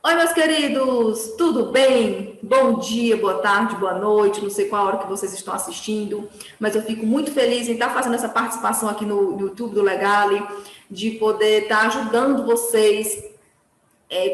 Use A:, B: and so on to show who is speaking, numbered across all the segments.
A: Oi, meus queridos, tudo bem? Bom dia, boa tarde, boa noite, não sei qual hora que vocês estão assistindo, mas eu fico muito feliz em estar fazendo essa participação aqui no YouTube do Legale, de poder estar ajudando vocês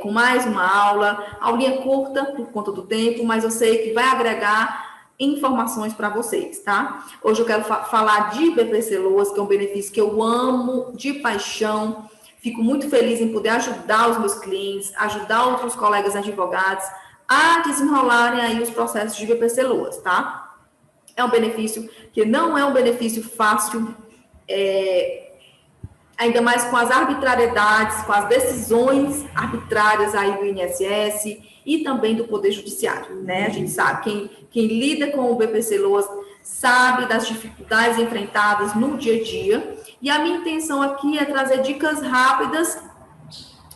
A: com mais uma aula, aulinha curta por conta do tempo, mas eu sei que vai agregar informações para vocês, tá? Hoje eu quero falar de BPC Loas, que é um benefício que eu amo de paixão. Fico muito feliz em poder ajudar os meus clientes, ajudar outros colegas advogados a desenrolarem aí os processos de BPC Loas, tá? É um benefício que não é um benefício fácil, ainda mais com as arbitrariedades, com as decisões arbitrárias aí do INSS e também do Poder Judiciário, né? A gente sabe, quem lida com o BPC Loas sabe das dificuldades enfrentadas no dia a dia, e a minha intenção aqui é trazer dicas rápidas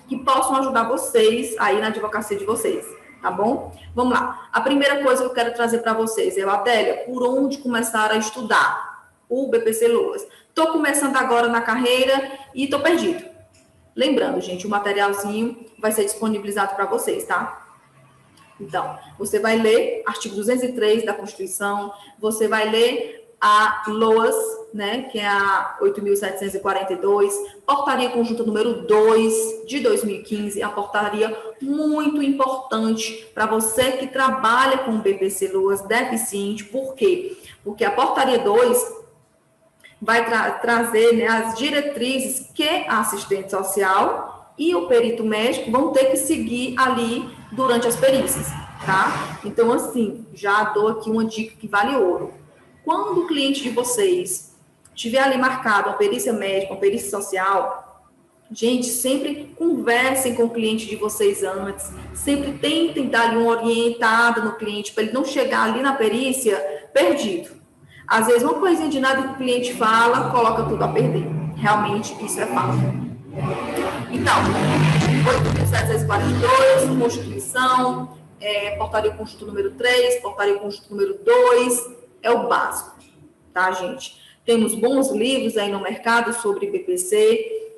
A: que possam ajudar vocês aí na advocacia de vocês, tá bom? Vamos lá. A primeira coisa que eu quero trazer para vocês é, Adélia, por onde começar a estudar o BPC Loas? Estou começando agora na carreira e estou perdido. Lembrando, gente, o materialzinho vai ser disponibilizado para vocês, tá? Então, você vai ler artigo 203 da Constituição, você vai ler a LOAS, né, que é a 8.742, portaria conjunta número 2 de 2015, a portaria muito importante para você que trabalha com BPC Loas deficiente. Por quê? Porque a portaria 2 vai trazer, né, as diretrizes que a assistente social e o perito médico vão ter que seguir ali durante as perícias, tá? Então, assim, já dou aqui uma dica que vale ouro. Quando o cliente de vocês tiver ali marcado uma perícia médica, uma perícia social, gente, sempre conversem com o cliente de vocês antes, sempre tentem dar ali uma orientada no cliente para ele não chegar ali na perícia perdido. Às vezes, uma coisinha de nada que o cliente fala, coloca tudo a perder. Realmente, isso é fato. Então, 8.742, Constituição, portaria conjunto número 3, portaria conjunto número 2, é o básico, tá, gente? Temos bons livros aí no mercado sobre BPC,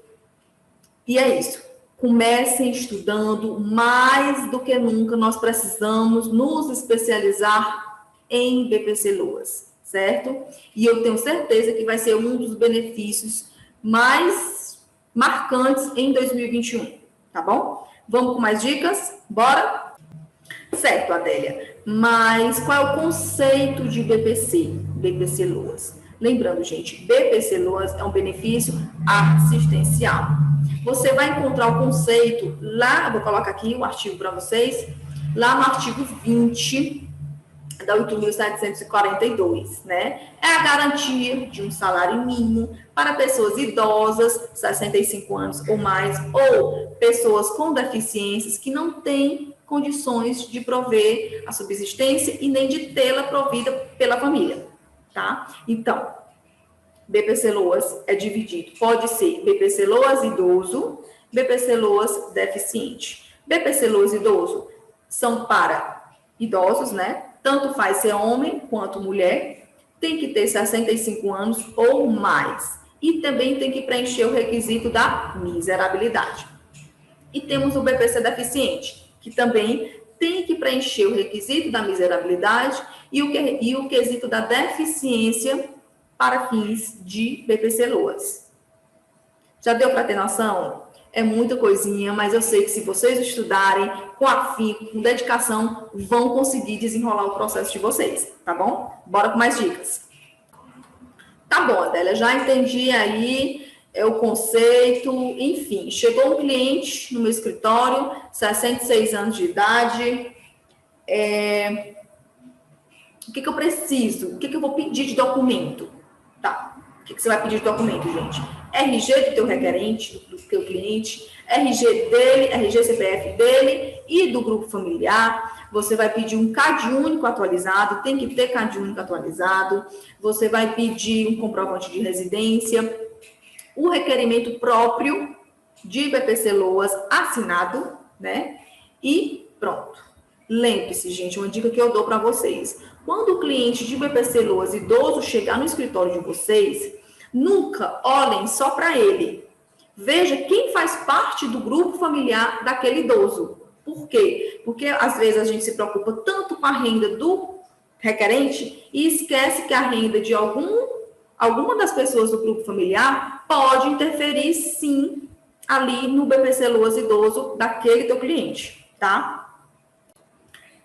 A: e é isso. Comecem estudando, mais do que nunca nós precisamos nos especializar em BPC Loas, certo? E eu tenho certeza que vai ser um dos benefícios mais marcantes em 2021, tá bom? Vamos com mais dicas? Bora? Certo, Adélia. Mas qual é o conceito de BPC? BPC Loas. Lembrando, gente, BPC Loas é um benefício assistencial. Você vai encontrar o conceito lá, eu vou colocar aqui um artigo para vocês, lá no artigo 20 da 8.742, né? É a garantia de um salário mínimo para pessoas idosas, 65 anos ou mais, ou pessoas com deficiências que não têm condições de prover a subsistência e nem de tê-la provida pela família, tá? Então, BPC Loas é dividido, pode ser BPC Loas idoso, BPC Loas deficiente. BPC Loas idoso são para idosos, né? Tanto faz ser homem quanto mulher, tem que ter 65 anos ou mais. E também tem que preencher o requisito da miserabilidade. E temos o BPC deficiente, que também tem que preencher o requisito da miserabilidade e o quesito da deficiência para fins de BPC Loas. Já deu para ter noção? É muita coisinha, mas eu sei que se vocês estudarem com afinco, com dedicação, vão conseguir desenrolar o processo de vocês, tá bom? Bora com mais dicas. Tá bom, Adélia, já entendi aí o conceito, enfim. Chegou um cliente no meu escritório, 66 anos de idade. O que eu preciso? O que eu vou pedir de documento? Tá. O que você vai pedir de documento, gente? RG do teu requerente, do teu cliente, RG dele, RG CPF dele e do grupo familiar. Você vai pedir um CAD único atualizado, tem que ter CAD único atualizado. Você vai pedir um comprovante de residência, o requerimento próprio de BPC Loas assinado, né? E pronto. Lembre-se, gente, uma dica que eu dou para vocês. Quando o cliente de BPC Loas idoso chegar no escritório de vocês, nunca olhem só para ele. Veja quem faz parte do grupo familiar daquele idoso. Por quê? Porque às vezes a gente se preocupa tanto com a renda do requerente e esquece que a renda de alguma das pessoas do grupo familiar pode interferir, sim, ali no BPC Loas idoso daquele teu cliente, tá?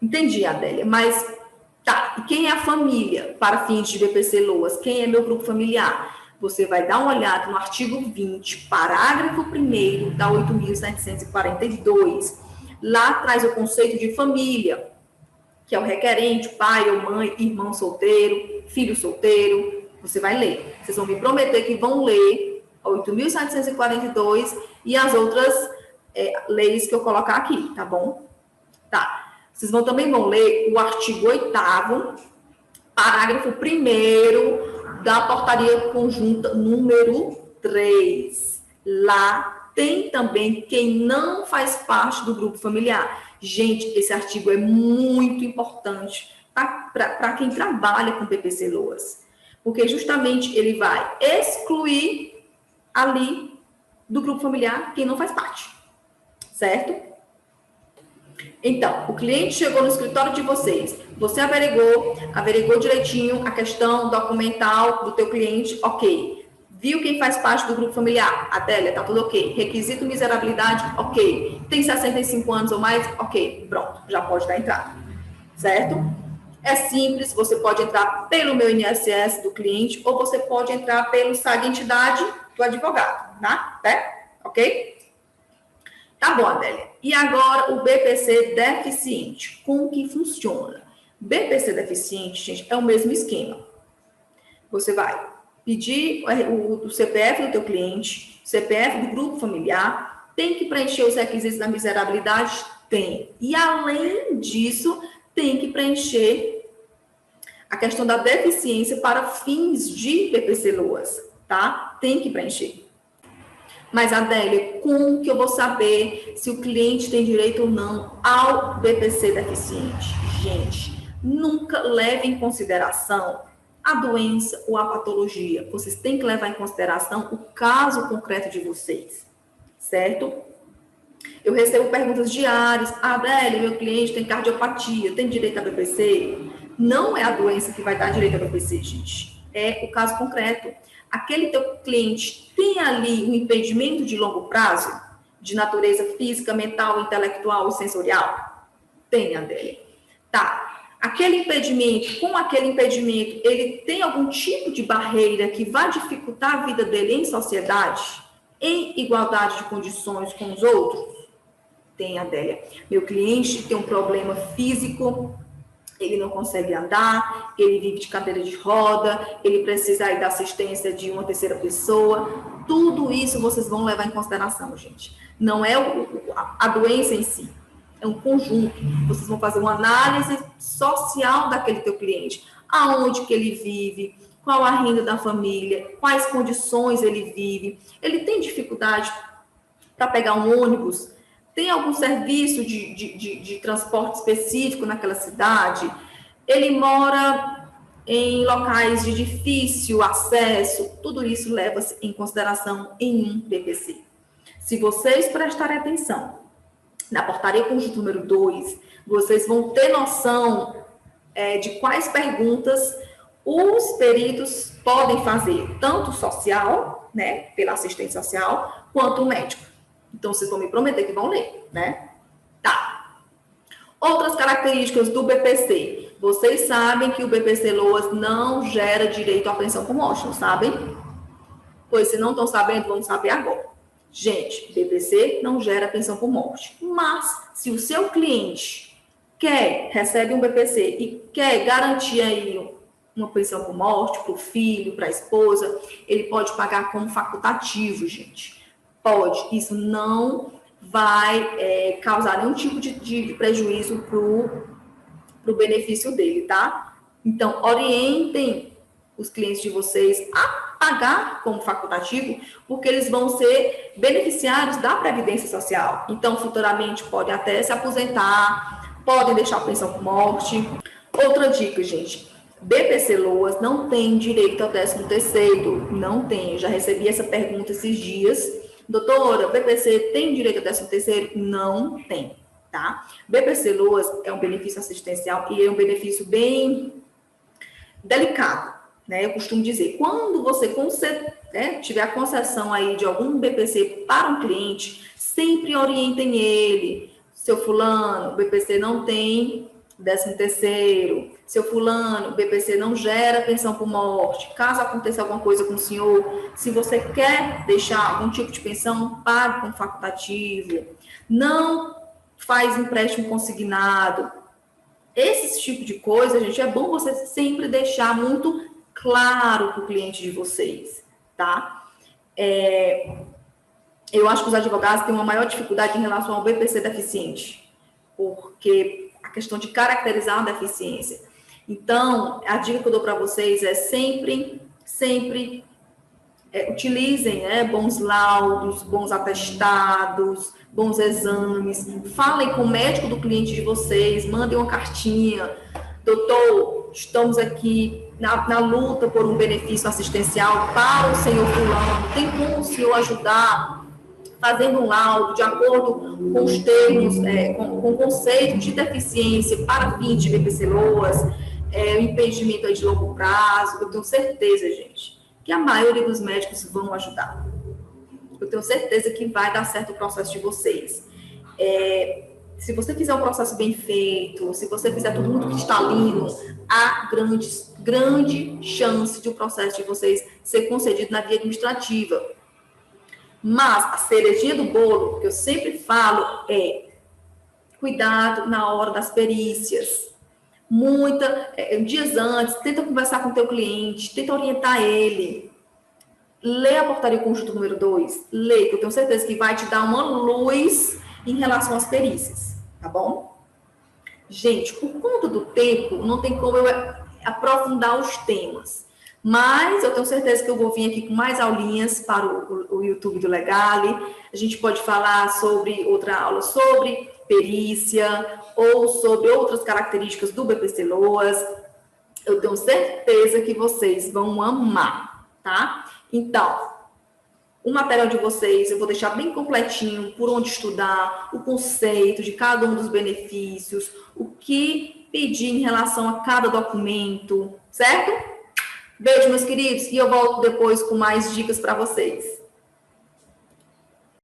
A: Entendi, Adélia, mas tá, e quem é a família para fins de BPC Loas? Quem é meu grupo familiar? Você vai dar uma olhada no artigo 20, parágrafo 1º da 8.742. Lá traz o conceito de família, que é o requerente, pai ou mãe, irmão solteiro, filho solteiro. Você vai ler. Vocês vão me prometer que vão ler a 8.742 e as outras leis que eu colocar aqui, tá bom? Tá. Vocês também vão ler o artigo 8º, parágrafo 1º da portaria conjunta número 3. Lá tem também quem não faz parte do grupo familiar. Gente, esse artigo é muito importante para quem trabalha com BPC Loas, porque justamente ele vai excluir ali do grupo familiar quem não faz parte, certo? Então, o cliente chegou no escritório de vocês, você averigou direitinho a questão documental do teu cliente, ok. Viu quem faz parte do grupo familiar? Adélia, tá tudo ok. Requisito miserabilidade, ok. Tem 65 anos ou mais? Ok. Pronto, já pode dar entrada. Certo? É simples, você pode entrar pelo meu INSS do cliente ou você pode entrar pelo SAG entidade do advogado, tá? Ok? Tá bom, Adélia. E agora o BPC deficiente. Como que funciona? BPC deficiente, gente, é o mesmo esquema. Você vai pedir o CPF do teu cliente, CPF do grupo familiar, tem que preencher os requisitos da miserabilidade? Tem. E além disso, tem que preencher a questão da deficiência para fins de BPC Loas, tá? Tem que preencher. Mas, Adélia, como que eu vou saber se o cliente tem direito ou não ao BPC deficiente? Gente, nunca leve em consideração a doença ou a patologia. Vocês têm que levar em consideração o caso concreto de vocês, certo? Eu recebo perguntas diárias. Adélia, meu cliente tem cardiopatia, tem direito a BPC? Não é a doença que vai dar direito a BPC, gente. É o caso concreto. Aquele teu cliente tem ali um impedimento de longo prazo, de natureza física, mental, intelectual e sensorial? Tem, Adélia. Tá. Com aquele impedimento, ele tem algum tipo de barreira que vai dificultar a vida dele em sociedade, em igualdade de condições com os outros? Tem, Adélia. Meu cliente tem um problema físico, ele não consegue andar, ele vive de cadeira de roda, ele precisa aí da assistência de uma terceira pessoa. Tudo isso vocês vão levar em consideração, gente. Não é a doença em si. É um conjunto. Vocês vão fazer uma análise social daquele teu cliente. Aonde que ele vive, qual a renda da família, quais condições ele vive. Ele tem dificuldade para pegar um ônibus? Tem algum serviço de transporte específico naquela cidade? Ele mora em locais de difícil acesso? Tudo isso leva-se em consideração em um BPC. Se vocês prestarem atenção na portaria conjunta número 2, vocês vão ter noção de quais perguntas os peritos podem fazer, tanto social, né, pela assistência social, quanto o médico. Então, vocês vão me prometer que vão ler, né? Tá. Outras características do BPC. Vocês sabem que o BPC Loas não gera direito à pensão por morte, não sabem? Pois, se não estão sabendo, vamos saber agora. Gente, BPC não gera pensão por morte. Mas, se o seu cliente recebe um BPC e quer garantir aí uma pensão por morte para o filho, para a esposa, ele pode pagar como facultativo, gente. Pode. Isso não vai causar nenhum tipo de prejuízo para o benefício dele, tá? Então, orientem os clientes de vocês a pagar como facultativo, porque eles vão ser beneficiários da Previdência Social. Então, futuramente, podem até se aposentar, podem deixar a pensão por morte. Outra dica, gente. BPC Loas não tem direito ao 13º. Não tem. Eu já recebi essa pergunta esses dias. Doutora, BPC tem direito ao 13º? Não tem. tá? BPC Loas é um benefício assistencial e é um benefício bem delicado, né? Eu costumo dizer, quando você tiver a concessão aí de algum BPC para um cliente, sempre orientem ele. Seu fulano, o BPC não tem 13º. Seu fulano, o BPC não gera pensão por morte. Caso aconteça alguma coisa com o senhor, se você quer deixar algum tipo de pensão, pague com facultativo. Não faz empréstimo consignado. Esse tipo de coisa, gente, é bom você sempre deixar muito claro para o cliente de vocês, tá? Eu acho que os advogados têm uma maior dificuldade em relação ao BPC deficiente, porque a questão de caracterizar a deficiência. Então, a dica que eu dou para vocês é sempre utilizem, né, bons laudos, bons atestados, bons exames, falem com o médico do cliente de vocês, mandem uma cartinha, doutor, estamos aqui na luta por um benefício assistencial para o senhor fulano, tem como o senhor ajudar fazendo um laudo de acordo com os termos, com o conceito de deficiência para fins de BPC Loas, o impedimento aí de longo prazo. Eu tenho certeza, gente, que a maioria dos médicos vão ajudar. Eu tenho certeza que vai dar certo o processo de vocês. Se você fizer um processo bem feito, se você fizer tudo muito cristalino, há grande chance de o processo de vocês ser concedido na via administrativa. Mas a cerejinha do bolo, que eu sempre falo, é cuidado na hora das perícias. Dias antes, tenta conversar com o teu cliente, tenta orientar ele. Lê a portaria conjunto número 2, lê, que eu tenho certeza que vai te dar uma luz em relação às perícias, tá bom? Gente, por conta do tempo, não tem como eu aprofundar os temas, mas eu tenho certeza que eu vou vir aqui com mais aulinhas para o YouTube do Legale. A gente pode falar sobre outra aula sobre perícia ou sobre outras características do BPC Loas. Eu tenho certeza que vocês vão amar, tá? Então, o material de vocês eu vou deixar bem completinho, por onde estudar, o conceito de cada um dos benefícios, o que pedir em relação a cada documento, certo? Beijo, meus queridos, e eu volto depois com mais dicas para vocês.